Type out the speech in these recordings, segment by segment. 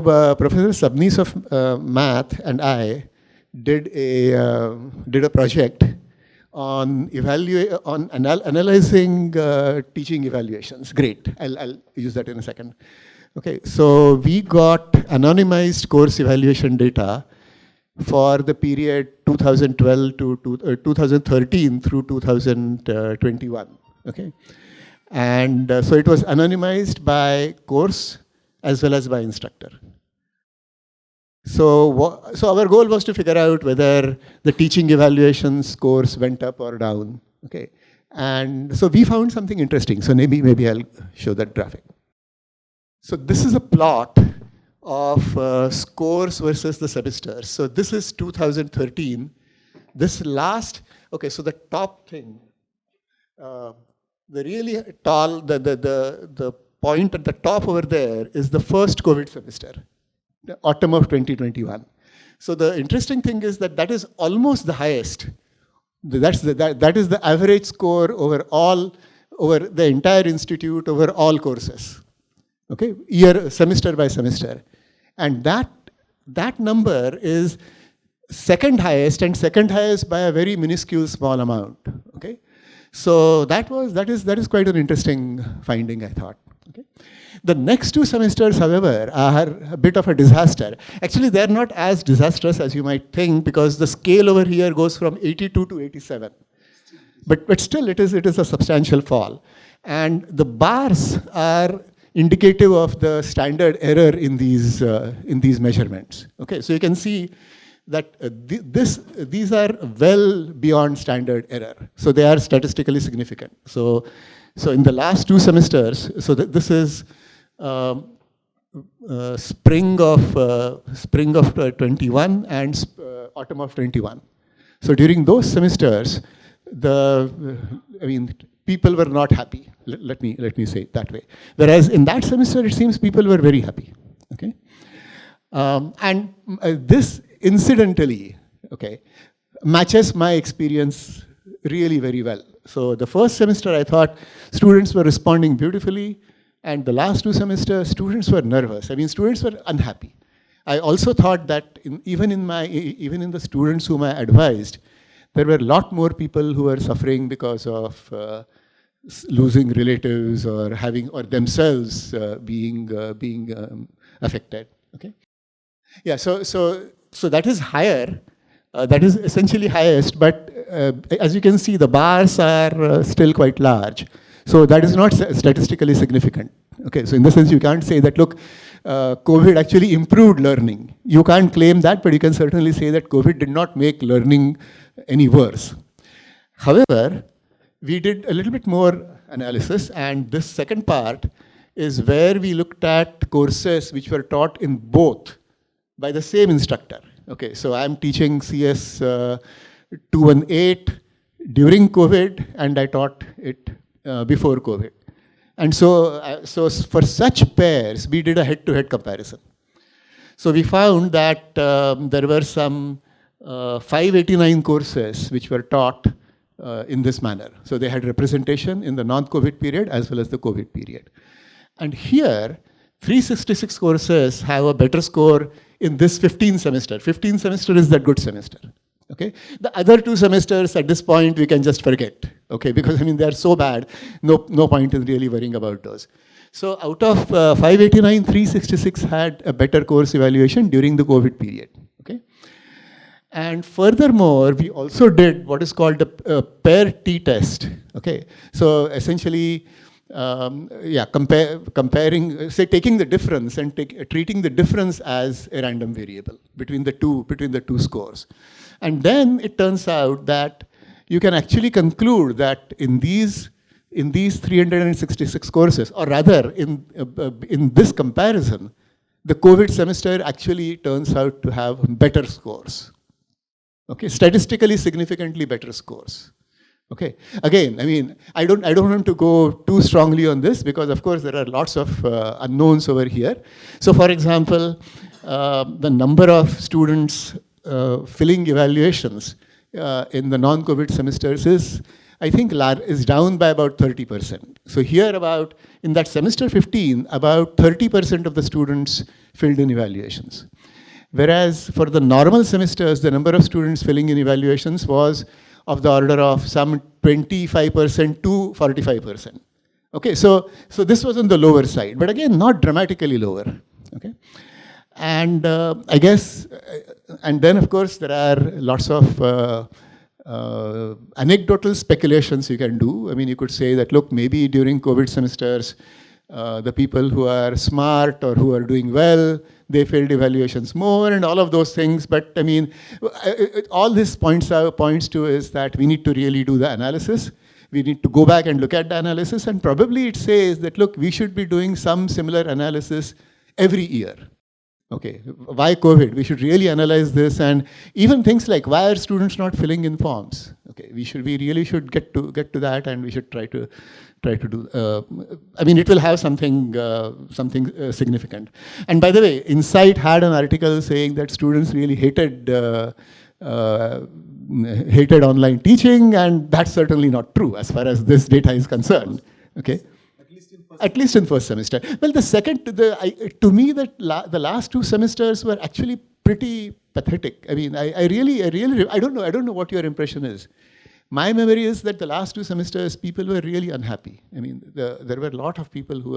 Professor Sabnis of Math and I did a project on analyzing teaching evaluations. Great, I'll use that in a second. Okay, so we got anonymized course evaluation data for the period 2012 to 2013 through 2021. Okay, and so it was anonymized by course as well as by instructor. So our goal was to figure out whether the teaching evaluation scores went up or down. Okay, and so we found something interesting. So maybe I'll show that graphic. So this is a plot of scores versus the semesters. So this is 2013. This last, okay, so the top thing, the really tall, the point at the top over there is the first COVID semester, the autumn of 2021. So the interesting thing is that is almost the highest. That is the average score over the entire institute, over all courses. Okay, semester by semester. And that number is second highest, and second highest by a very minuscule small amount. Okay, so that is quite an interesting finding, I thought. Okay, the next two semesters, however, are a bit of a disaster. Actually, they're not as disastrous as you might think, because the scale over here goes from 82 to 87. But still, it is a substantial fall, and the bars are indicative of the standard error in these measurements. Okay, so you can see that these are well beyond standard error. So they are statistically significant. So in the last two semesters, so this is spring of 21 and autumn of 21. So during those semesters, people were not happy. Let me say it that way. Whereas in that semester, it seems people were very happy. Okay, and this incidentally, okay, matches my experience really very well. So the first semester, I thought students were responding beautifully, and the last two semesters, students were nervous. Students were unhappy. I also thought that even in the students whom I advised, there were a lot more people who were suffering because of losing relatives or themselves being affected. Okay, yeah. So that is higher. That is essentially highest. But as you can see, the bars are still quite large. So that is not statistically significant. Okay. So in the sense, you can't say that, look, COVID actually improved learning. You can't claim that, but you can certainly say that COVID did not make learning any worse. However, we did a little bit more analysis, and this second part is where we looked at courses which were taught in both by the same instructor. Okay, so I'm teaching CS 218 during COVID, and I taught it before COVID. And so for such pairs, we did a head-to-head comparison. So we found that there were some 589 courses which were taught in this manner. So they had representation in the non-COVID period as well as the COVID period. And here, 366 courses have a better score in this 15 semester. 15 semester is that good semester. Okay, the other two semesters at this point we can just forget. Okay, because they are so bad, no point in really worrying about those. So out of 589, 366 had a better course evaluation during the COVID period. Okay. And furthermore, we also did what is called a pair t-test. Okay, so essentially, comparing, say, taking the difference and treating the difference as a random variable between the two scores. And then it turns out that you can actually conclude that in these 366 courses, or rather in this comparison, the COVID semester actually turns out to have better scores. Okay, statistically significantly better scores. Okay, again, I don't want to go too strongly on this, because of course there are lots of unknowns over here. So for example, the number of students filling evaluations in the non-COVID semesters is I think is down by about 30%. So here in that semester 15, about 30% of the students filled in evaluations. Whereas for the normal semesters, the number of students filling in evaluations was of the order of some 25% to 45%. Okay, so this was on the lower side, but again, not dramatically lower. Okay, and I guess, and then of course there are lots of anecdotal speculations you can do. I mean, you could say that, look, maybe during COVID semesters, the people who are smart or who are doing well, they failed evaluations more and all of those things. But I mean, all this points to is that we need to really do the analysis. We need to go back and look at the analysis, and probably it says that, look, we should be doing some similar analysis every year. Okay, why COVID? We should really analyze this, and even things like why are students not filling in forms? Okay, we really should get to that, and we should try to do. I mean, it will have something significant. And by the way, Insight had an article saying that students really hated online teaching, and that's certainly not true as far as this data is concerned. Okay. At least in first semester. Well, to me, the last 2 semesters were actually pretty pathetic. I mean, I don't know what your impression is. My memory is that the last 2 semesters, people were really unhappy. I mean, there were a lot of people who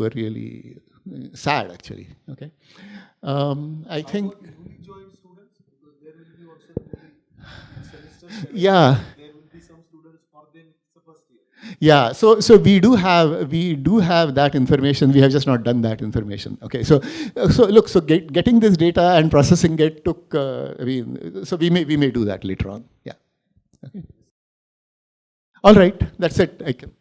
were really sad, actually. Okay, I think. Newly joined students, because there will be also semesters. Yeah. There will be some students for them it's the first year. Yeah, so we do have that information. We have just not done that information. Okay, so look, getting this data and processing it took. I mean, so we may do that later on. Yeah. Okay. All right, that's it. I can.